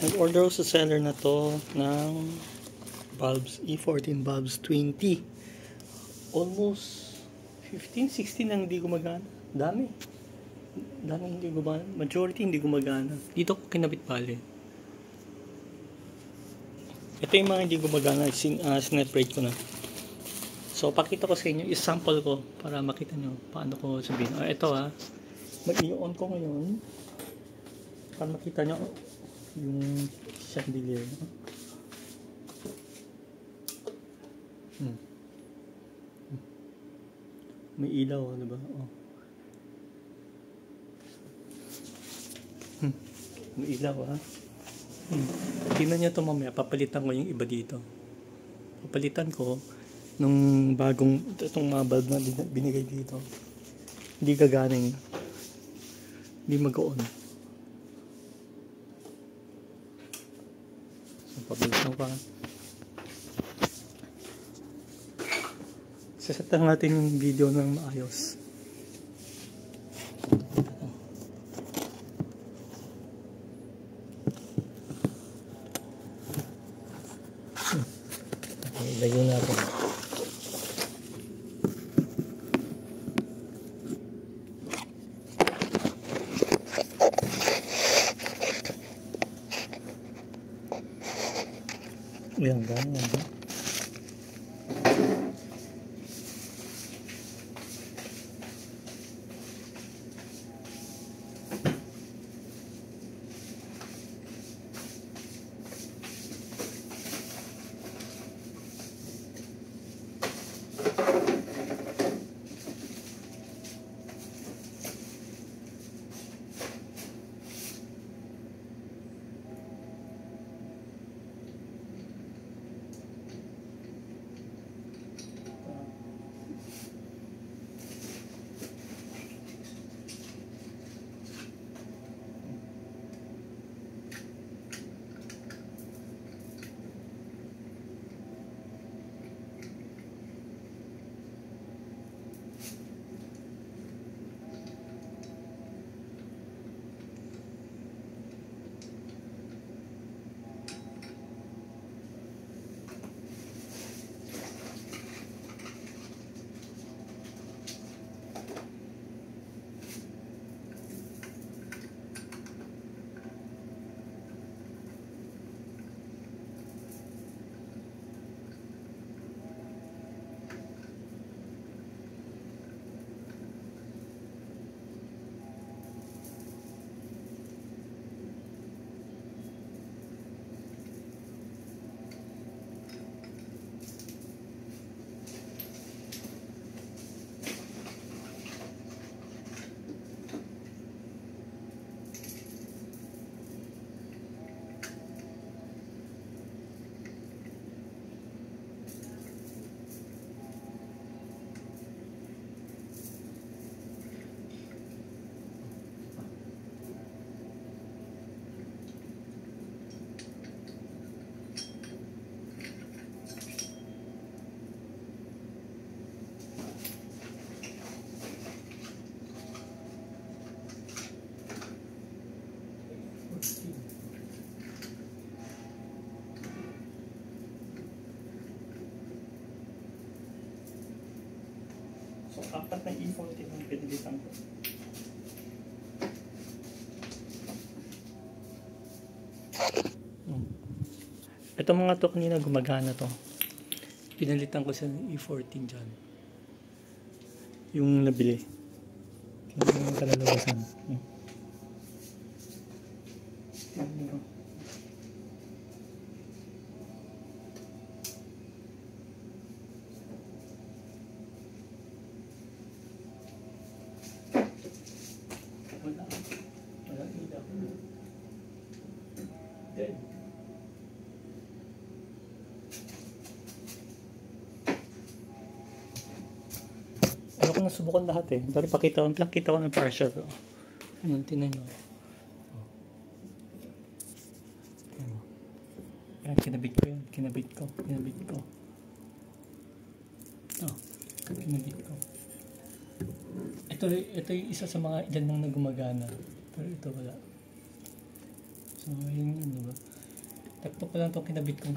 Nag-order ako sa seller na to ng bulbs, E14 bulbs 20. Almost 15, 16 ang hindi gumagana. Dami hindi gumagana. Majority hindi gumagana. Dito ko kinabit pali. Ito yung mga hindi gumagana. Sineprate ko na. So, pakita ko sa inyo. I-sample ko para makita nyo paano ko sabihin. Ito mag-i-on ko ngayon para makita nyo yung chandelier. May ilaw, diba? May ilaw, Tingnan nyo ito mamaya. Papalitan ko yung iba dito. Papalitan ko nung bagong itong mga bulb na binigay dito. Hindi gaganing. Hindi mag-on. So, papalitan ko pa. Sasatan natin yung video ng maayos. Ilayo natin. Yan, ganyan. So, 4 na E14 ang pinilitan ko. Ito mga to kanina gumagana to. Pinalitan ko sa E14 dyan. Yung nabili. Yung kalalabasan. Wala ilaw. Dead. Ano ko nasubukan lahat Pero pakita ko ng partial. Ayan, tinan nyo. Ayan, kinabit ko yan. Kinabit ko. Kinabit ko. Ito yung isa sa mga ilan nang nagumagana. Pero ito wala. So, yun yun, diba? Tatlo pa lang itong kinabit ko.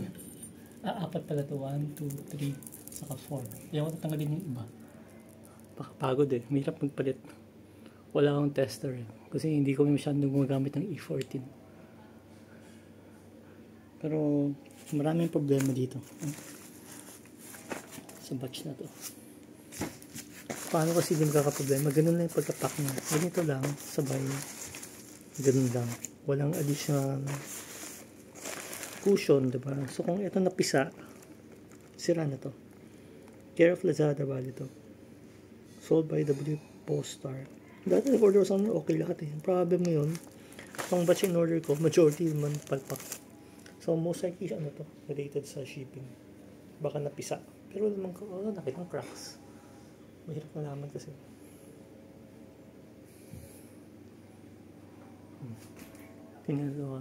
Apat pala ito. 1, 2, 3, saka 4. Kaya ako tatanggalin yung iba. Pakapagod eh. Mahirap magpalit. Wala akong tester eh. Kasi hindi ko masyadong gumagamit ng E14. Pero maraming problema dito. Sa batch na to. Paano kasi hindi magkakaproblema? Ganun lang yung pagkapack niya. Ganito lang. Sabay. Ganun lang. Walang additional cushion, diba? So kung ito napisa, sira na to. Care of Lazada ba ito? Sold by W Postar. Dati nag-order sa akin, okay lahat eh. Problem mo yun, itong batch in order ko, majority naman palpak. So most likely ano to, related sa shipping. Baka napisa. Pero naman ko, nakitang cracks. Mahirap na naman kasi. Tingnan ko,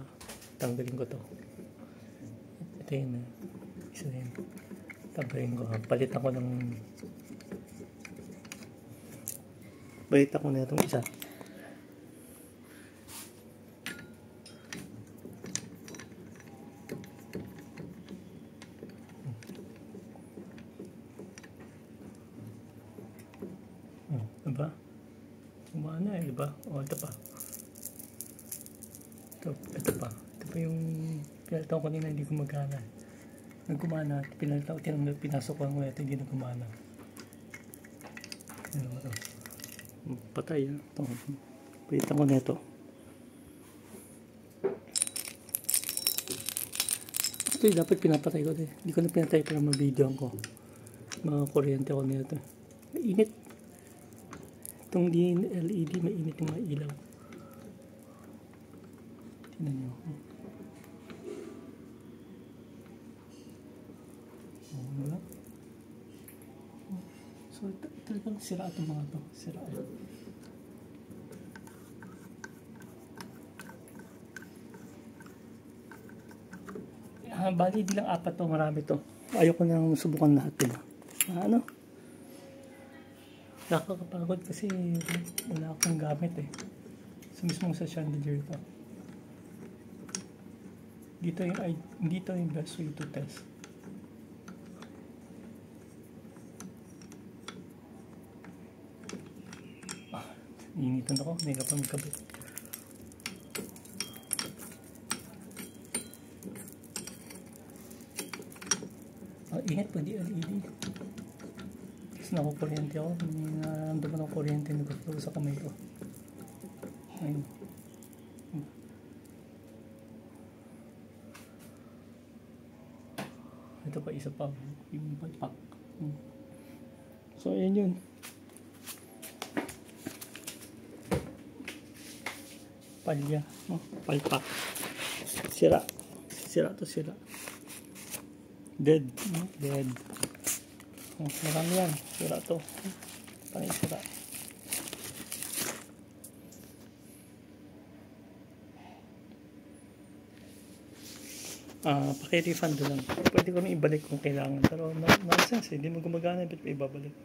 tanggalin ko to. Ito yun, isa na yun. Tanggalin ko, palitan ko ng na itong isa. Diba? Kumana eh, diba? O, ito pa. Ito pa. Ito pa yung pinalitan ko kanina, hindi gumagana. Nagkumana, pinalitan ko, pinasok ko lang ito, hindi nagkumana. Ano ba ito? Patay ah. Ito. Pinalitan ko na ito. Ito dapat pinapatay ko ito. Hindi ko na pinatay para ma-videoan ko. Mga kuryente ko na ito. Mainit. Itong LED, mainit yung mga ilaw. Tingnan nyo. Wala. So, talagang sira itong mga ito. Sira. Bali, di lang apat to. Marami to. Ayoko nang subukan lahat. Diba? Ano? Nakakapagod kasi wala akong gamit eh. So mismo sa chandelier ito. Dito yung best way to test. Initan ako, hindi ka pa magkabit. Init pa di LED. Nakukuryente ako, naramdaman ng kuryente na gusto sa kamay ko. Ayun. Ito pa isa pa, yung palpak. So ayan yun. Palya, palpak. Sira. Sira to, sira. Dead. Dead. Marami yan. Sira to. Panay sira. Paki-refund lang. Pwede ko na ibalik kung kailangan. Pero nonsense eh. Hindi mo gumagana. Ba't pa ibabalik?